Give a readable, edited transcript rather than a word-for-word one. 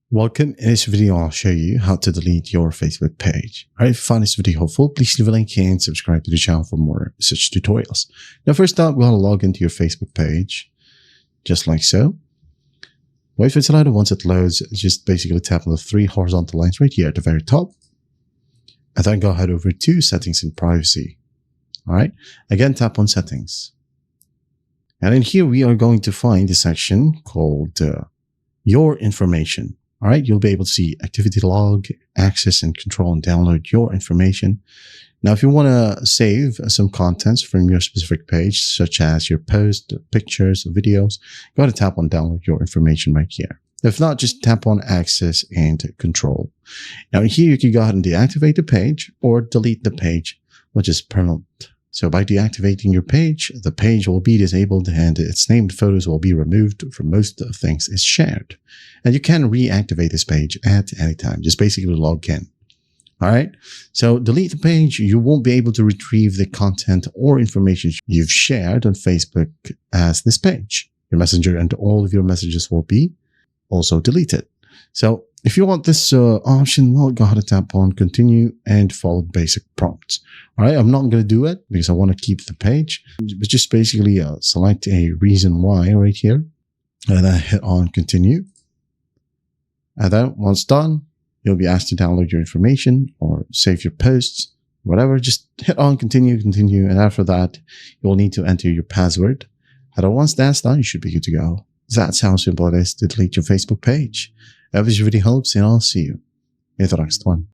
Welcome. In this video, I'll show you how to delete your Facebook page. Alright, if you find this video helpful, please leave a like and subscribe to the channel for more such tutorials. Now, first up, we want to log into your Facebook page, just like so. Wait for it to load. Once it loads, just basically tap on the three horizontal lines right here at the very top. And then go ahead over to Settings and Privacy. Alright, again, tap on Settings. And in here, we are going to find a section called Your Information. All right, you'll be able to see activity log, access and control and download your information. Now, if you want to save some contents from your specific page, such as your post, pictures, videos, go ahead and tap on download your information right here. If not, just tap on access and control. Now, here you can go ahead and deactivate the page or delete the page, which is permanent. So by deactivating your page, the page will be disabled and its named photos will be removed from most of the things it's shared. And you can reactivate this page at any time. Just basically log in. All right. So delete the page. You won't be able to retrieve the content or information you've shared on Facebook as this page. Your messenger and all of your messages will be also deleted. So if you want this option, well, go ahead and tap on continue and follow basic prompts. All right, I'm not going to do it because I want to keep the page, but just basically select a reason why right here and then hit on continue. And then once done, you'll be asked to download your information or save your posts, whatever. Just hit on continue. And after that, you'll need to enter your password. And then once that's done, you should be good to go. That's how simple it is to delete your Facebook page. I hope this video helps, and I'll see you in the next one.